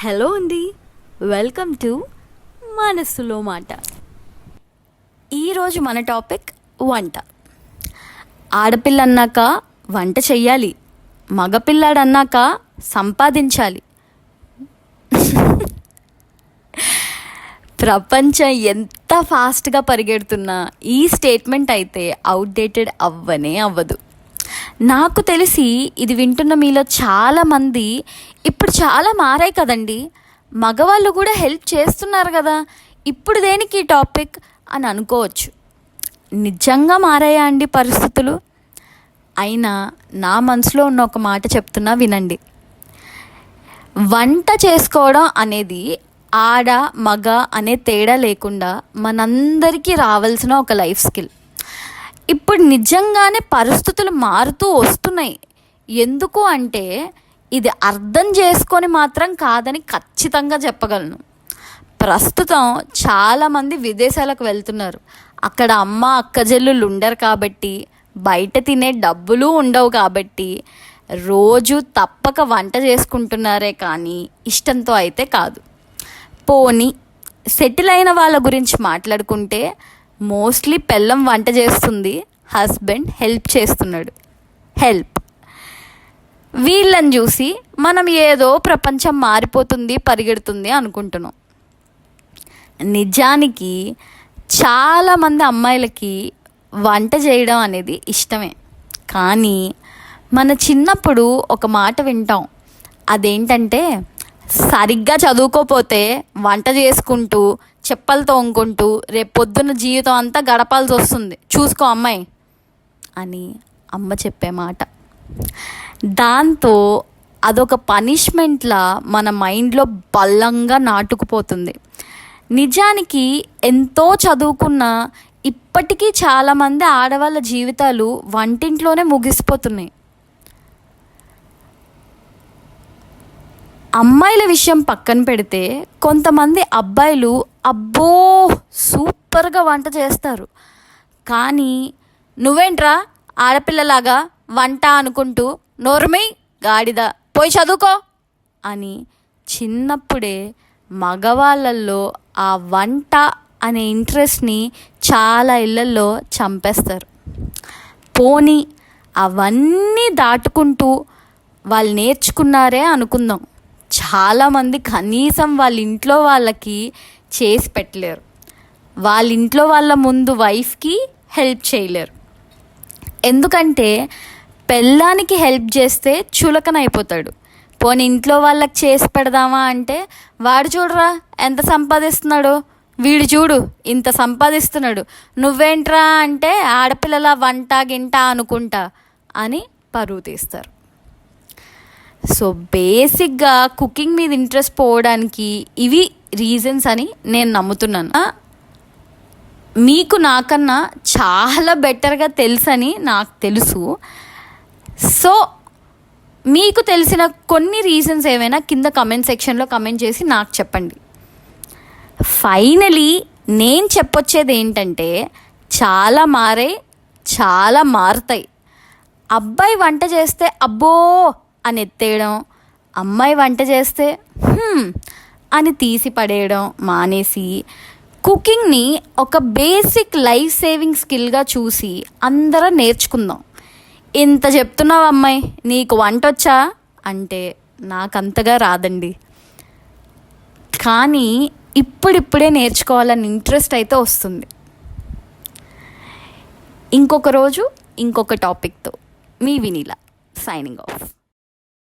Hello అండి, welcome to మనసులో మాట. ఈరోజు మన టాపిక్ వంట. ఆడపిల్ల అన్నాక వంట చెయ్యాలి, మగపిల్లాడు అన్నాక సంపాదించాలి. ప్రపంచం ఎంత ఫాస్ట్గా పరిగెడుతున్నా ఈ స్టేట్మెంట్ అయితే అవుట్డేటెడ్ అవ్వదు. నాకు తెలిసి ఇది వింటున్న మీలో చాలామంది ఇప్పుడు చాలా మారాయి కదండి, మగవాళ్ళు కూడా హెల్ప్ చేస్తున్నారు కదా, ఇప్పుడు దేనికి ఈ టాపిక్ అని అనుకోవచ్చు. నిజంగా మారాయా అండి పరిస్థితులు? అయినా నా మనసులో ఉన్న ఒక మాట చెప్తున్నా వినండి. వంట చేసుకోవడం అనేది ఆడ మగ అనే తేడా లేకుండా మనందరికీ రావాల్సిన ఒక లైఫ్ స్కిల్. ఇప్పుడు నిజంగానే పరిస్థితులు మారుతూ వస్తున్నాయి. ఎందుకు అంటే ఇది అర్థం చేసుకొని మాత్రం కాదని ఖచ్చితంగా చెప్పగలను. ప్రస్తుతం చాలామంది విదేశాలకు వెళ్తున్నారు. అక్కడ అమ్మ అక్కజెల్లులు ఉండరు కాబట్టి, బయట తినే డబ్బులు ఉండవు కాబట్టి రోజు తప్పక వంట చేసుకుంటున్నారే కానీ ఇష్టంతో అయితే కాదు. పోనీ సెటిల్ అయిన వాళ్ళ గురించి మాట్లాడుకుంటే మోస్ట్లీ పెళ్ళం వంట చేస్తుంది, హస్బెండ్ హెల్ప్ చేస్తున్నాడు. వీళ్ళని చూసి మనం ఏదో ప్రపంచం మారిపోతుంది పరిగెడుతుంది అనుకుంటున్నాం. నిజానికి చాలామంది అమ్మాయిలకి వంట చేయడం అనేది ఇష్టమే. కానీ మన చిన్నప్పుడు ఒక మాట వింటాం, అదేంటంటే సరిగ్గా చదువుకోపోతే వంట చేసుకుంటూ చెప్పలు తోముకుంటూ రేపు పొద్దున్న జీవితం అంతా గడపాల్సి వస్తుంది, చూసుకో అమ్మాయి అని అమ్మ చెప్పే మాట. దాంతో అదొక పనిష్మెంట్లా మన మైండ్లో బలంగా నాటుకుపోతుంది. నిజానికి ఎంతో చదువుకున్న ఇప్పటికీ చాలామంది ఆడవాళ్ళ జీవితాలు వంటింట్లోనే ముగిసిపోతున్నాయి. అమ్మాయిల విషయం పక్కన పెడితే కొంతమంది అబ్బాయిలు అబ్బో సూపర్గా వంట చేస్తారు, కానీ నువ్వేంట్రా ఆడపిల్లలాగా వంట అనుకుంటూ నోర్మై గాడిద పోయి చదువుకో అని చిన్నప్పుడే మగవాళ్ళల్లో ఆ వంట అనే ఇంట్రెస్ట్ని చాలా ఇళ్ళల్లో చంపేస్తారు. పోనీ అవన్నీ దాటుకుంటూ వాళ్ళు నేర్చుకున్నారే అనుకుందాం, చాలామంది కనీసం వాళ్ళ ఇంట్లో వాళ్ళకి చేసి పెట్టలేరు, వాళ్ళ ఇంట్లో వాళ్ళ ముందు వైఫ్కి హెల్ప్ చేయలేరు. ఎందుకంటే పెళ్ళానికి హెల్ప్ చేస్తే చులకన అయిపోతాడు. పోనీ ఇంట్లో వాళ్ళకి చేసి పెడదామా అంటే వాడు చూడరా ఎంత సంపాదిస్తున్నాడో, వీడు చూడు ఇంత సంపాదిస్తున్నాడు, నువ్వేంట్రా అంటే ఆడపిల్లల వంట గింట అనుకుంటా అని పరువు తీస్తారు. సో బేసిక్గా కుకింగ్ మీద ఇంట్రెస్ట్ పోవడానికి ఇవి రీజన్స్ అని నేను నమ్ముతున్నాను. మీకు నాకన్నా చాలా బెటర్గా తెలుసని నాకు తెలుసు. సో మీకు తెలిసిన కొన్ని రీజన్స్ ఏమైనా కింద కమెంట్ సెక్షన్లో కమెంట్ చేసి నాకు చెప్పండి. ఫైనలీ నేను చెప్పొచ్చేది ఏంటంటే చాలా చాలా మారుతాయి. అబ్బాయి వంట చేస్తే అబ్బో అని ఎత్తేయడం, అమ్మాయి వంట చేస్తే అని తీసి పడేయడం మానేసి కుకింగ్ని ఒక బేసిక్ లైఫ్ సేవింగ్ స్కిల్గా చూసి అందరం నేర్చుకుందాం. ఇంత చెప్తున్నావు అమ్మాయి నీకు వంట వచ్చా అంటే నాకంతగా రాదండి, కానీ ఇప్పుడిప్పుడే నేర్చుకోవాలని ఇంట్రెస్ట్ అయితే వస్తుంది. ఇంకొక రోజు ఇంకొక టాపిక్తో మీ వినీలా సైనింగ్ ఆఫ్.